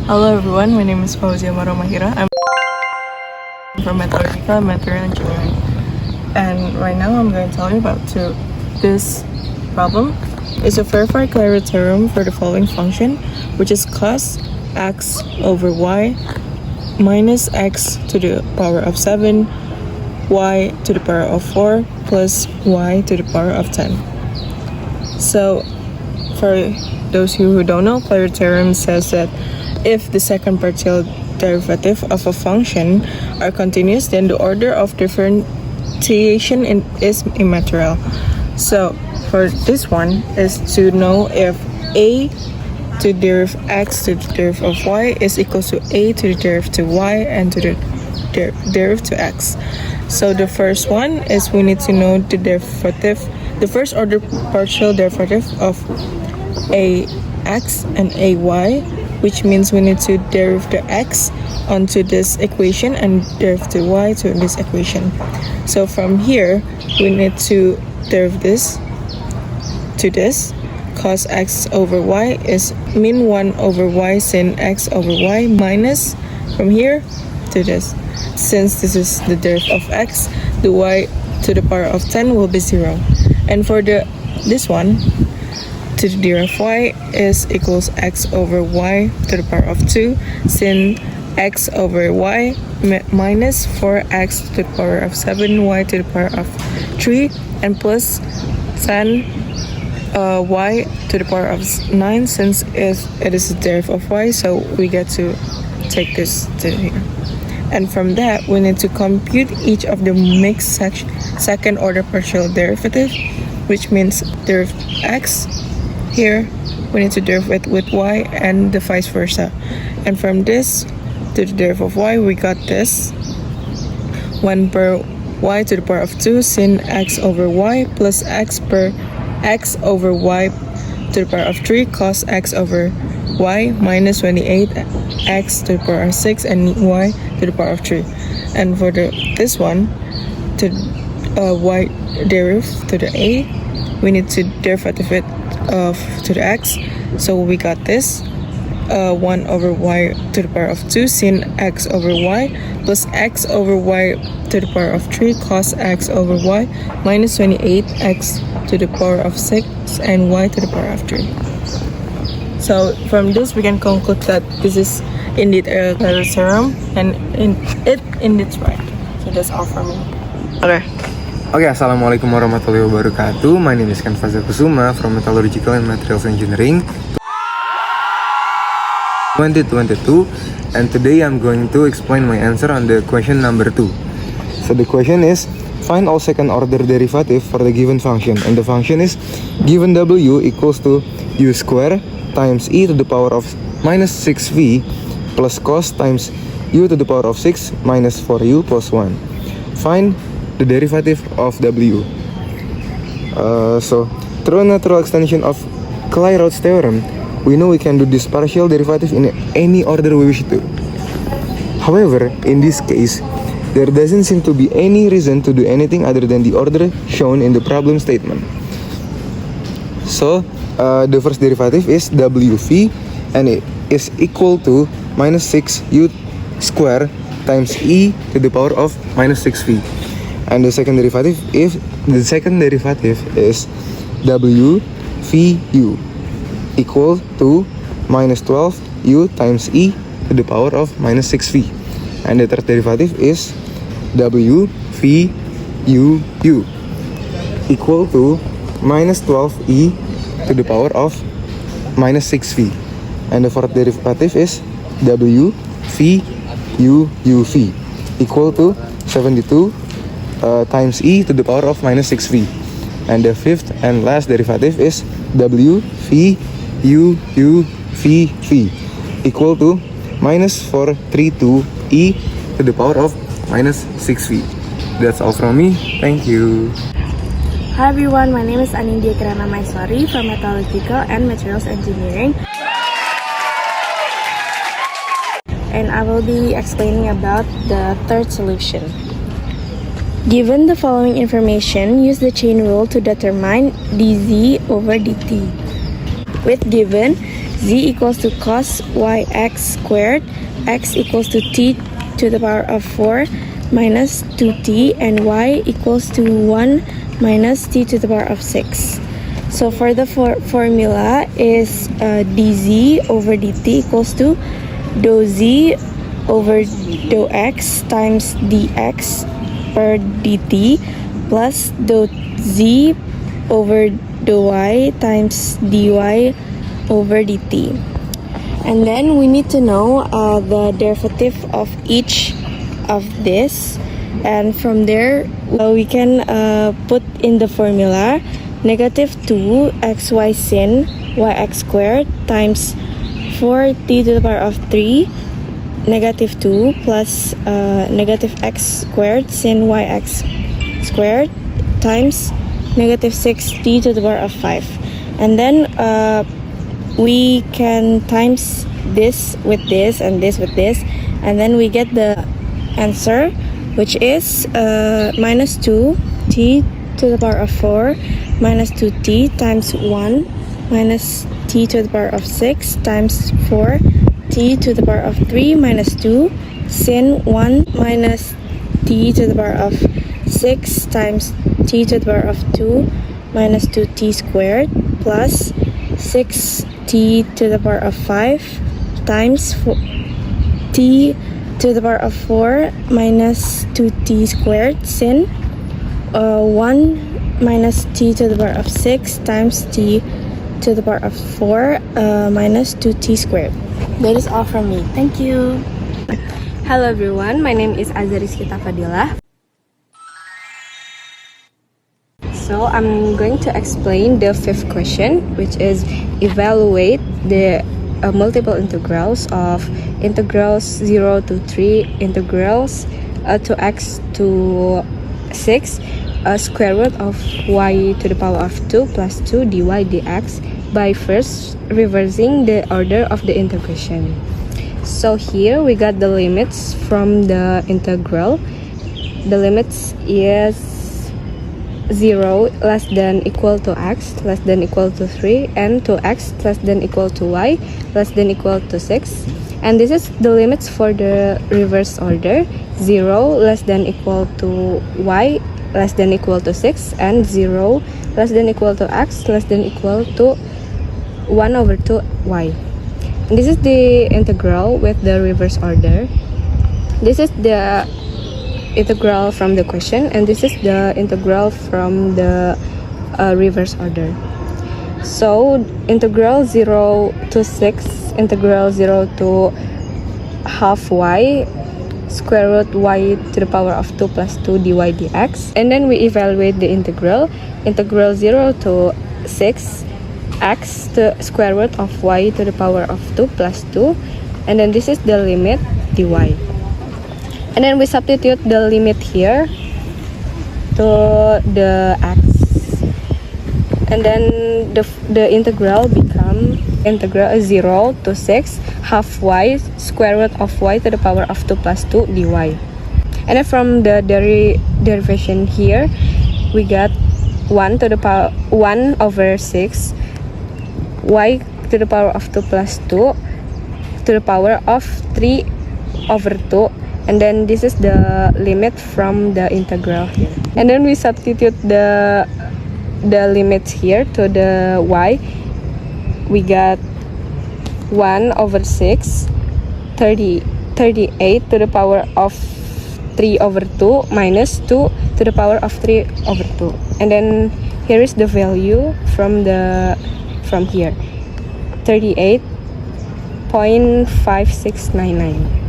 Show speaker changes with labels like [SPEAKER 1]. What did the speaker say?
[SPEAKER 1] Hello everyone, my name is Fauziyyah Marwa I'm from Metallurgical and Material Engineering. And right now I'm going to tell you about this problem. It's a verify clarity theorem for the following function, which is cos x over y minus x to the power of 7, y to the power of 4 plus y to the power of 10. So for those who don't know, clarity theorem says that if the second partial derivative of a function are continuous, then the order of differentiation is immaterial. So for this one is to know if a to the derivative x to the derivative of y is equal to a to the derivative y and to the derivative to x. So the first one is we need to know the derivative, the first order partial derivative of a x and a y, which means we need to derive the x onto this equation and derive the y to this equation. So from here, we need to derive this to this. Cos x over y is min 1 over y sin x over y minus from here to this. Since this is the derivative of x, the y to the power of 10 will be 0. And for this one, to the derivative of y is equals x over y to the power of 2 sin x over y minus 4x to the power of 7 y to the power of 3 and plus sin y to the power of 9 since it is the derivative of y, so we get to take this to here. And from that, we need to compute each of the mixed second order partial derivative, which means derivative x. Here, we need to derive it with y and the vice versa. And from this to the derivative of y, we got this 1 per y to the power of 2 sin x over y plus x per x over y to the power of 3 cos x over y minus 28 x to the power of 6 and y to the power of 3. And for this one, to y derivative to the a, we need to derivative it to the x, so we got this 1 over y to the power of 2 sin x over y plus x over y to the power of 3 cos x over y minus 28 x to the power of 6 and y to the power of 3. So from this we can conclude that this is indeed a clarity theorem and it indeed right. So that's all for me.
[SPEAKER 2] Okay, assalamualaikum warahmatullahi wabarakatuh. My name is Kenvaza Kusuma from Metallurgical and Materials Engineering 2022, and today I'm going to explain my answer on the question number 2. So the question is, find all second order derivative for the given function, and the function is given w equals to u square times e to the power of minus 6v plus cos times u to the power of 6 minus 4u plus 1. Find the derivative of w. So through a natural extension of Clairaut's theorem, we know we can do this partial derivative in any order we wish to. However, in this case, there doesn't seem to be any reason to do anything other than the order shown in the problem statement. So the first derivative is wv, and it is equal to minus 6u square times e to the power of minus 6v. And the second derivative is w vu equal to minus 12u times e to the power of minus 6v. And the third derivative is w vu equal to minus 12e to the power of minus 6v. And the fourth derivative is w vuv equal to 72 times e to the power of minus 6v. And the fifth and last derivative is w vuv equal to minus 432 e to the power of minus 6v. That's all from me. Thank you.
[SPEAKER 3] Hi everyone, my name is Anindya Kirana NPM from Metallurgical and Materials Engineering. And I will be explaining about the third solution. Given the following information, use the chain rule to determine dz over dt. With given z equals to cos yx squared, x equals to t to the power of 4 minus 2t, and y equals to 1 minus t to the power of 6. So for the formula is dz over dt equals to dou z over dou x times dx per dt plus dou z over dou y times dy over dt. And then we need to know the derivative of each of this, and from there we can put in the formula negative 2 xy sin yx squared times 4t to the power of 3 negative 2 plus negative x squared sin yx squared times negative 6t to the power of 5. And then we can times this with this and this with this, and then we get the answer, which is minus 2t to the power of 4 minus 2t times 1 minus t to the power of 6 times 4t to the power of 3 minus 2 sin 1 minus t to the power of 6 times t to the power of 2 minus 2t squared plus 6t to the power of 5 times t to the power of 4 minus 2t squared sin 1 minus t to the power of 6 times t to the power of 4 minus 2t squared. That is all from me. Thank you.
[SPEAKER 4] Hello everyone, my name is Azza Rizkyta Fadilah. So I'm going to explain the fifth question, which is evaluate the multiple integrals of integrals 0 to 3, integrals to x to 6, square root of y to the power of 2 plus 2 dy dx by first reversing the order of the integration. So here we got the limits from the integral. The limits is 0 less than equal to x less than equal to 3 and 2x less than equal to y less than equal to 6. And this is the limits for the reverse order: 0 less than equal to y less than equal to 6 and 0 less than equal to x less than equal to 1 over 2y. And this is the integral with the reverse order. This is the integral from the question, and this is the integral from the reverse order. So integral 0 to 6, integral 0 to half y, square root y to the power of 2 plus 2 dy dx. And then we evaluate the integral 0 to 6 x to square root of y to the power of 2 plus 2, and then this is the limit dy. And then we substitute the limit here to the x, and then the integral become integral 0 to 6 half y square root of y to the power of 2 plus 2 dy. And then from the derivation here we got 1 to the power 1 over 6 y to the power of 2 plus 2 to the power of 3 over 2, and then this is the limit from the integral here. And then we substitute the limits here to the y. We got 1 over 6 38 to the power of 3 over 2 minus 2 to the power of 3 over 2, and then here is the value from here 38.5699.